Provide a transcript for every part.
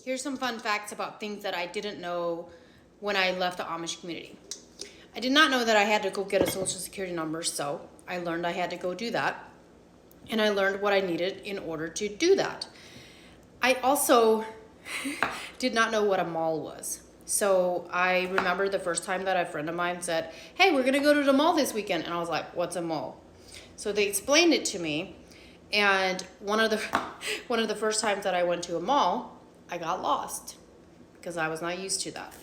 Here's some fun facts about things that I didn't know when I left the Amish community. I did not know that I had to go get a social security number, so I learned I had to go do that. And I learned what I needed in order to do that. I also did not know what a mall was. So I remember the first time that a friend of mine said, "Hey, we're gonna go to the mall this weekend." And I was like, "What's a mall?" So they explained it to me. And one of the first times that I went to a mall, I got lost because I was not used to that.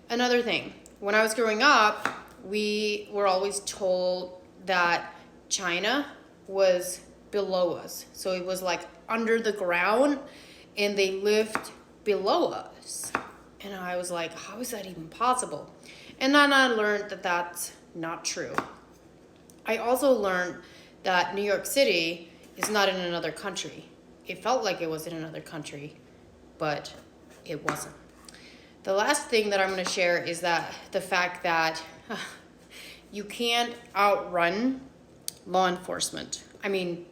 Another thing, when I was growing up, we were always told that China was below us. So it was like under the ground and they lived below us. And I was like, how is that even possible? And then I learned that that's not true. I also learned that New York City is not in another country. It felt like it was in another country, but it wasn't. The last thing that I'm going to share is that the fact that you can't outrun law enforcement. I mean,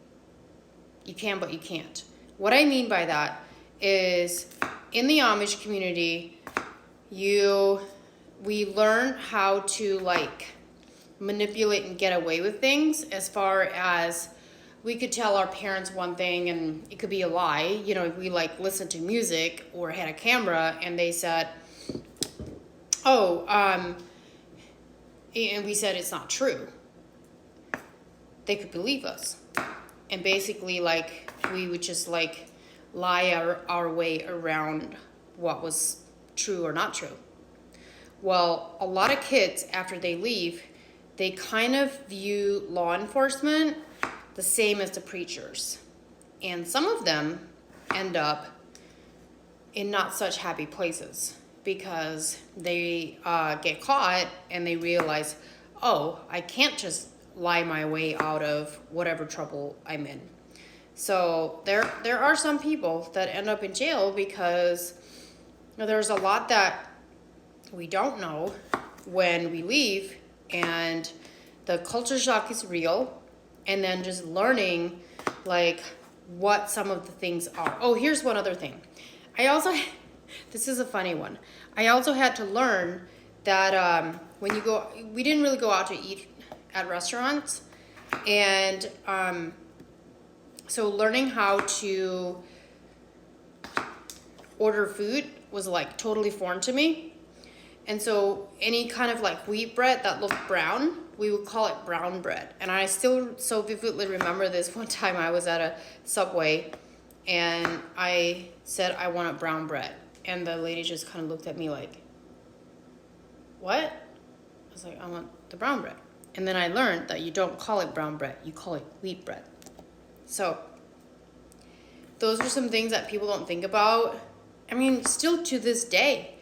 you can, but you can't. What I mean by that is in the Amish community, we learn how to like manipulate and get away with things, as far as we could tell our parents one thing and it could be a lie. You know, if we like listened to music or had a camera and they said, and we said it's not true, they could believe us. And basically like we would just like lie our way around what was true or not true. Well, a lot of kids, after they leave, they kind of view law enforcement the same as the preachers. And some of them end up in not such happy places because they get caught and they realize, oh, I can't just lie my way out of whatever trouble I'm in. So there are some people that end up in jail because there's a lot that we don't know when we leave, and the culture shock is real. And then just learning like what some of the things are. Oh, here's one other thing. This is a funny one. I also had to learn that we didn't really go out to eat at restaurants. And so learning how to order food was like totally foreign to me. And so any kind of like wheat bread that looked brown, we would call it brown bread. And I still so vividly remember this one time I was at a Subway and I said I want a brown bread. And the lady just kind of looked at me like, what? I was like, I want the brown bread. And then I learned that you don't call it brown bread, you call it wheat bread. So those are some things that people don't think about. I mean, still to this day,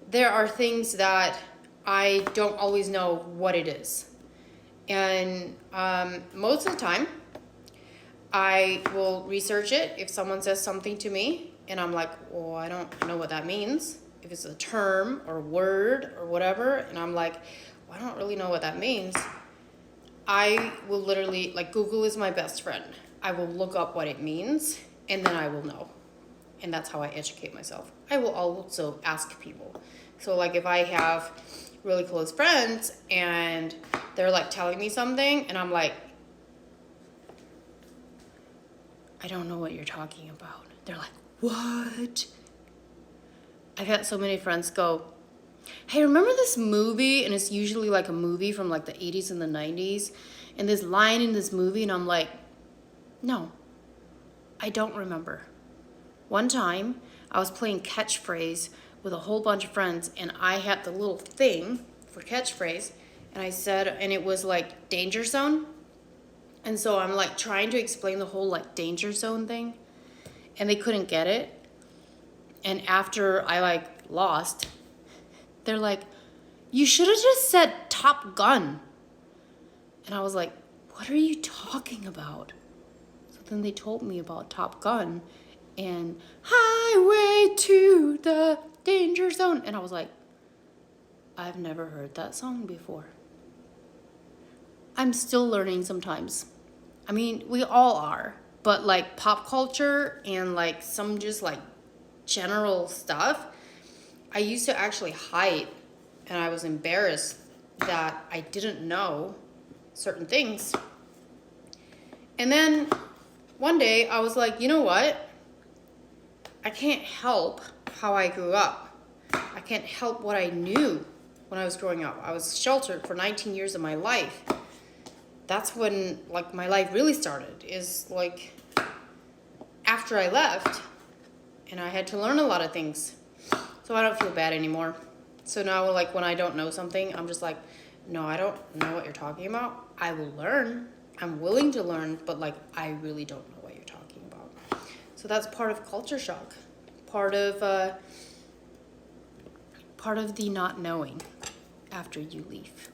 there are things that I don't always know what it is. And most of the time, I will research it if someone says something to me and I'm like, well, I don't know what that means. If it's a term or word or whatever, and I'm like, well, I don't really know what that means. I will literally, like, Google is my best friend. I will look up what it means and then I will know. And that's how I educate myself. I will also ask people. So like if I have really close friends and they're like telling me something and I'm like, I don't know what you're talking about. They're like, what? I've had so many friends go, hey, remember this movie? And it's usually like a movie from like the 80s and the 90s. And this line in this movie, and I'm like, no, I don't remember. One time I was playing catchphrase with a whole bunch of friends, and I had the little thing for catchphrase, and I said, and it was like danger zone. And so I'm like trying to explain the whole like danger zone thing, and they couldn't get it. And after I like lost, they're like, you should have just said Top Gun. And I was like, what are you talking about? So then they told me about Top Gun and Highway to the Danger Zone. And I was like, I've never heard that song before. I'm still learning sometimes. I mean, we all are. But like pop culture and like some just like general stuff, I used to actually hide, and I was embarrassed that I didn't know certain things. And then one day I was like, you know what? I can't help how I grew up. I can't help what I knew when I was growing up. I was sheltered for 19 years of my life. That's when like my life really started, is like after I left, and I had to learn a lot of things. So I don't feel bad anymore. So now like when I don't know something, I'm just like, no, I don't know what you're talking about. I will learn. I'm willing to learn, but like I really don't know what you're talking about. So that's part of culture shock. Part of the not knowing after you leave.